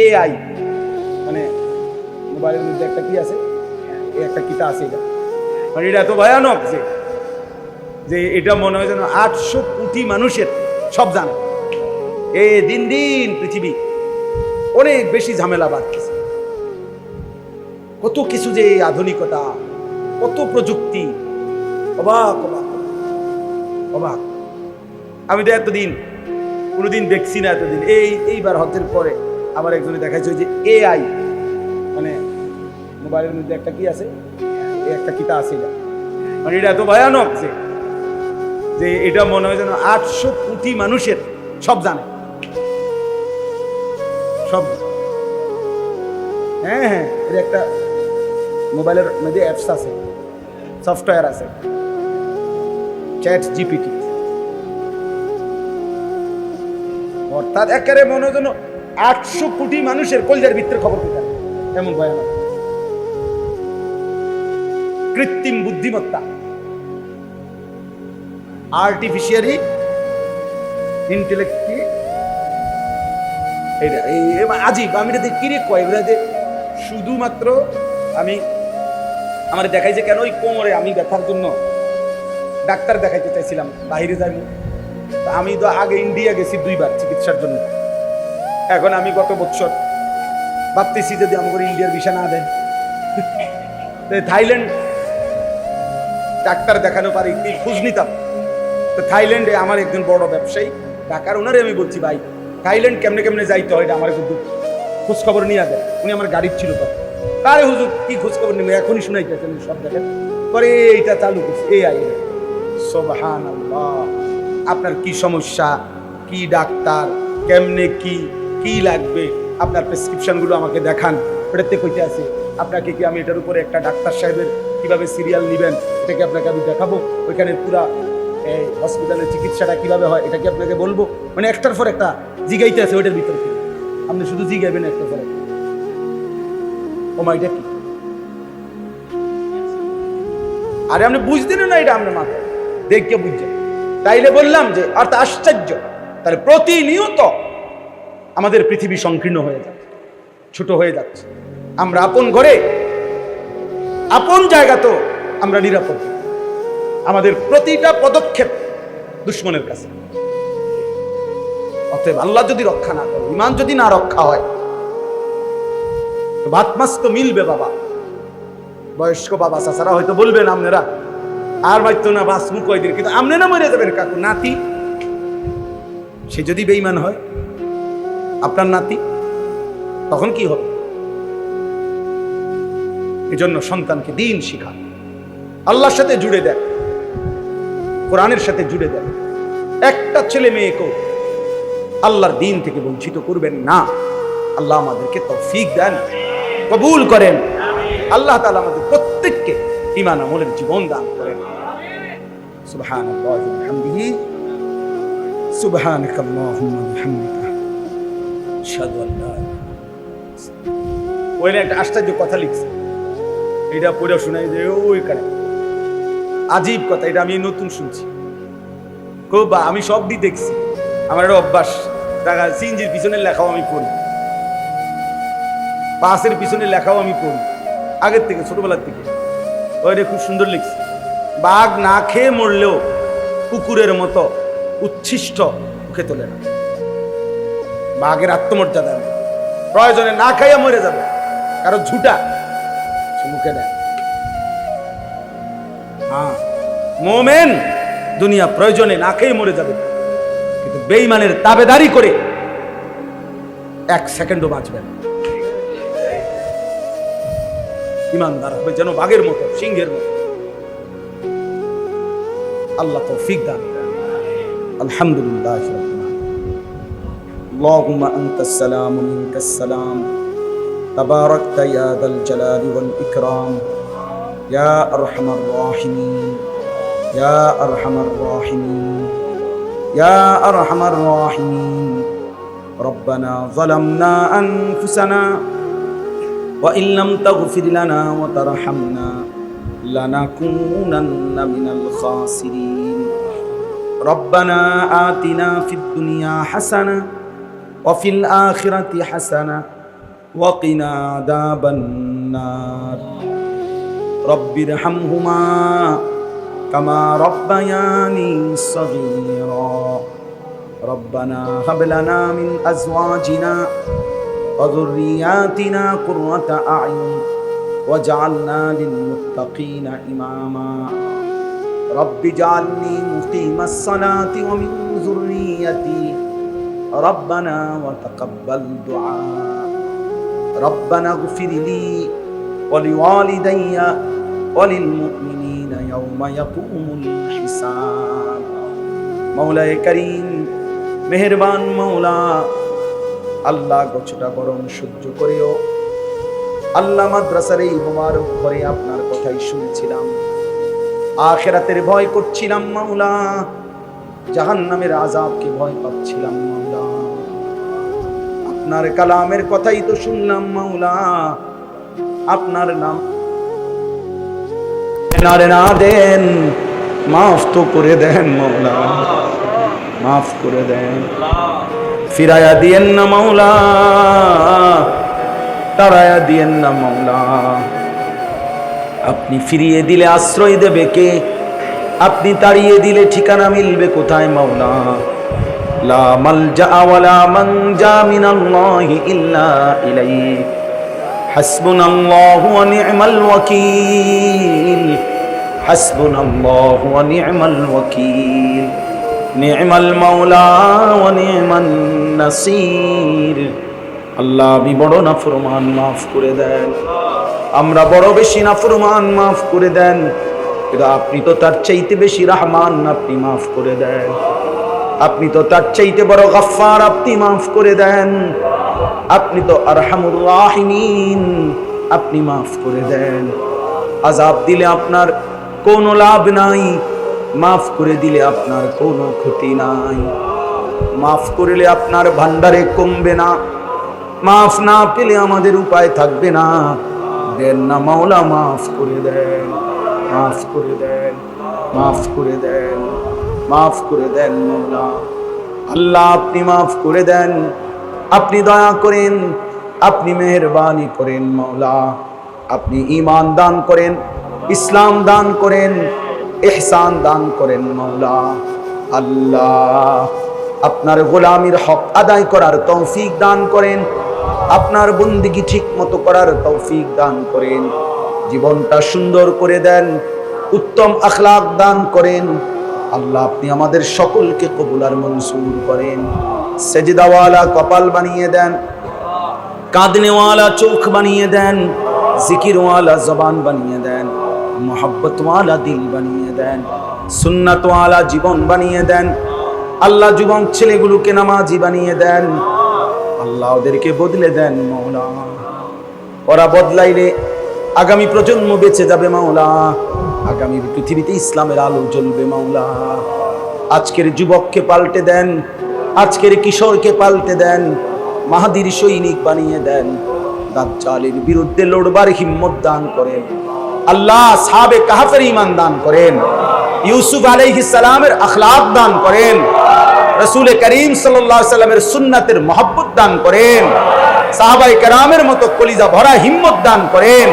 AI মানে মোবাইলের মধ্যে একটা কি আছে, একটা কিতা আছে, এটা মানে এটা এত ভয়ানক যে এটা মনে হয় যেন 800 কোটি মানুষের সব জানে। দিন দিন পৃথিবী অনেক বেশি ঝামেলা বাড়তেছে, কত কিছু যে আধুনিকতা, কত প্রযুক্তি, অবাক অবাক অবাক। আমি তো এতদিন কোনোদিন দেখছি না, এতদিন এইবার হজের পরে আমার একজনে দেখাইছে যে এআই মানে মোবাইলের মধ্যে একটা কি আছে, একটা কিতা আছে, এটা মানে এটা এত ভয়ানক যে এটা মনে হয় যেন 800 কোটি মানুষের সব জানে, সব। হ্যাঁ হ্যাঁ, এর একটা মোবাইলের মধ্যে অ্যাপস আছে, সফটওয়্যার আছে, চ্যাট জিপিটি। অর্থাৎ একেবারে মনে হয় যেন 800 কোটি মানুষের কলজার ভিতরে খবর পেতে, এমন ভয়ানক। কৃত্রিম বুদ্ধিমত্তা, আর্টিফিশিয়ালি ইন্টেলেক্ট, আজীব। আমি এটা কিরে কয় যে শুধুমাত্র আমার দেখাই যে কেন ওই কোমরে আমি ব্যথার জন্য ডাক্তার দেখাইতে চাইছিলাম, বাইরে যাইনি। আমি তো আগে ইন্ডিয়া গেছি 2 বার চিকিৎসার জন্য। এখন আমি গত বছর ভাবতেছি যদি আমাকে ইন্ডিয়ার ভিসা না দেয়, থাইল্যান্ড ডাক্তার দেখানো পারি, খোঁজ নিতাম। তো থাইল্যান্ডে আমার একজন বড় ব্যবসায়ী ঢাকার, ওনারে আমি বলছি ভাই থাইল্যান্ড কেমনে কেমনে যাইতে হয় এটা আমার কিন্তু খোঁজ খবর নিয়ে দেয়। উনি আমার গাড়ির ছিল তো, তারে হুজুর কি খোঁজ খবর নেবে, এখনই শুনাইতেছেন সব দেখেন পরে এইটা চালু করছে এই সুবহানাল্লাহ। আপনার কি সমস্যা, কি ডাক্তার, কেমনে কি লাগবে, আপনার প্রেসক্রিপশনগুলো আমাকে দেখান, এটাতে কইতে আছে। আপনাকে কি আমি এটার উপরে একটা ডাক্তার সাহেবের কিভাবে সিরিয়াল নেবেন এটাকে আপনাকে আমি দেখাবো, ওইখানে পুরা হসপিটালের চিকিৎসাটা কিভাবে হয় এটা কি আপনাকে বলবো। মানে একটার পর একটা জিগাইতে আছে ওইটার ভিতরে, আপনি শুধু জিগাইবেন একটার পর একটা। ওমা এটা কি, আরে আপনি বুঝতেন না এটা আপনার মাথায় দেখে বুঝছেন। তাইলে বললাম যে অর্থাৎ আশ্চর্য, তাহলে প্রতিনিয়ত আমাদের পৃথিবী সংকীর্ণ হয়ে যাচ্ছে, ছোট হয়ে যাচ্ছে। আমরা আপন ঘরে আপন জায়গা তো আমরা নিরাপদ, আমাদের প্রতিটা পদক্ষেপ দুশ্মনের কাছে। অতএব আল্লাহ যদি রক্ষা না করে, ইমান যদি না রক্ষা হয়, তো ভাত মাছ তো মিলবে বাবা। বয়স্ক বাবা চাচারা হয়তো বলবেন আপনারা আর বাইতো না বাস মুখ কয়দিন, কিন্তু আপনি না মরে যাবেন কাকু নাতি। সে যদি বেঈমান হয় আপনার নাতি, তখন কি হবে? এজন্য সন্তানকে দিন শিখান, আল্লাহর সাথে জুড়ে দেন, কোরআনের সাথে জুড়ে দেন। একটা ছেলে মেয়েকেও আল্লাহর দিন থেকে বঞ্চিত করবেন না। আল্লাহ আমাদেরকে তৌফিক দেন, কবুল করেন। আল্লাহ তাআলা আমাদের প্রত্যেককে ঈমান আমলের জীবন দান করেন। সুবহানাল্লাহি ওয়া বিহামদিহি, সুবহানাকাল্লাহুম্মা ওয়া বিহামদিকা, আশহাদু আল্লা ইলাহা ইল্লাল্লাহ। ওইটা একটা আশ্চর্য কথা লিখছে, এটা পড়ে শোনাই যে ওইখানে আজীব কথা, এটা আমি নতুন শুনছি। খুব আমি সবই দেখছি, আমার একটা অভ্যাস, টাকা সিনজির পিছনের লেখাও আমি পড়ি, বাসের পিছনের লেখাও আমি পড়ি আগের থেকে, ছোটবেলার থেকে। ওইটা খুব সুন্দর লিখছে, বাঘ না খেয়ে মরলেও কুকুরের মতো উচ্ছিষ্ট মুখে তোলে না। বাঘের আত্মমর্যাদা নেই, প্রয়োজনে না খাইয়া মরে যাবে, কারো ঝুটা সে মুখে দেয়। হ্যাঁ, মোমেন দুনিয়া প্রয়োজনে না খেয়ে মরে যাবে, কিন্তু বেঈমানের তাবেদারি করে 1 সেকেন্ডও বাঁচবে না। ইমানদার হবে যেন বাঘের মতো, সিংহের মতো। আল্লাহ তৌফিক দান। আলহামদুলিল্লাহ রাব্বিল আলামিন। আল্লাহুম্মা আনতাস সালামু মিনকাস সালাম, তাবারাকতা ইয়া যাল জালালি ওয়াল ইকরাম, ইয়া আরহামার রাহিমিন, ইয়া আরহামার রাহিমিন, ইয়া আরহামার রাহিমিন। রব্বানা যালামনা আনফুসানা ওয়া ইন লাম তাগফির লানা ওয়া তারহামনা লানাকুনান্না মিনাল খাসিরিন। রব্বানা আতিনা ফিদ দুনিয়া হাসানাহ ওয়া ফিল আখিরাতি হাসানাহ وقنا عذاب النار رب ارحمهما كما ربياني صغيرا ربنا هب لنا من أزواجنا وذرياتنا قرة أعين واجعلنا للمتقين إماما رب اجعلني مقيم الصلاة ومن ذريتي ربنا وتقبل دعاء ربنا اغفر لي ولوالدي وللمؤمنين يوم يقوم الحساب مولاي كريم মেহেরবান মওলা আল্লাহ গোছটা গরম সহ্য করেও আল্লাহ মাদ্রাসার এই মোবারক ঘরে আপনার কথাই শুনেছিলাম আখিরাতের ভয় করছিলাম মাওলা জাহান্নামের আযাবকে ভয় পাচ্ছিলাম মাওলা আপনার কালামের কথাই তো শুনলাম মাওলা আপনার নাম না দেন মাফ তো করে দেন মাওলা মাফ করে দেন ফিরায়া দিয়েন না মাওলা তারায়া দিয়েন না মাওলা আপনি ফিরিয়ে দিলে আশ্রয় দেবে কে আপনি তাড়িয়ে দিলে ঠিকানা মিলবে কোথায় মাওলা লা মালজা ওয়ালা মানজা মিনাল্লাহি ইল্লা ইলাইহি হাসবুনাল্লাহু ওয়া নি'মাল ওয়াকিল হাসবুনাল্লাহু ওয়া নি'মাল ওয়াকিল নি'মাল মাওলা ওয়া নি'মান নাসির আল্লাহ আমি বড় নাফরমান মাফ করে দেন আমরা বড় বেশি নাফরমান মাফ করে দেন কিন্তু আপনি তো তার চাইতে বেশি রহমান আপনি মাফ করে দেন আপনি তো তার চাইতে বড় গফফার আপনি মাফ করে দেন আপনি তো আরহামুর রাহিমিন আপনি মাফ করে দেন আযাব দিলে আপনার কোনো লাভ নাই মাফ করে দিলে আপনার কোনো ক্ষতি নাই মাফ করলে আপনার ভান্ডারে কমবে না মাফ না পেলে আমাদের উপায় থাকবে না দেন না মাওলা মাফ করে দেন মাফ করে দেন মাফ করে দেন মাফ করে দেন মাওলা আল্লাহ আপনি মাফ করে দেন আপনি দয়া করেন আপনি মেহেরবানি করেন মাওলা আপনি ঈমান দান করেন ইসলাম দান করেন ইহসান দান করেন মাওলা আল্লাহ আপনার গোলামির হক আদায় করার তৌফিক দান করেন আপনার বন্দেগী ঠিক মতো করার তৌফিক দান করেন জীবনটা সুন্দর করে দেন উত্তম আখলাক দান করেন আল্লাহ আপনি আমাদের সকলকে কবুল আর মনসুর করেন সেজদাওয়ালা কপাল বানিয়ে দেন কাঁদনেওয়ালা চোখ বানিয়ে দেন জিকিরওয়ালা জবান বানিয়ে দেন মোহাব্বতওয়ালা দিল বানিয়ে দেন সুন্নাতওয়ালা জীবন বানিয়ে দেন আল্লাহ যুবক ছেলেগুলোকে নামাজি বানিয়ে দেন আল্লাহ ওদেরকে বদলে দেন মাওলা ওরা বদলাইলে আগামী প্রজন্ম বেঁচে যাবে মাওলা আগামী পৃথিবীতে ইসলামের আলো জ্বলবে মাওলা আজকের যুবককে পাল্টে দেন আজকের কিশোরকে পাল্টে দেন মাহাদির সৈনিক বানিয়ে দেন দাজ্জালের বিরুদ্ধে লড়বার হিম্মত দান করেন আল্লাহ আসহাবে কাহফের ঈমান দান করেন ইউসুফ আলাইহিস সালামের আখলাক দান করেন রাসূল করিম সাল্লাল্লাহু আলাইহি ওয়াসাল্লামের সুন্নাতের মহব্বত দান করেন সাহাবায়ে কেরামের মতো কলিজা ভরা হিম্মত দান করেন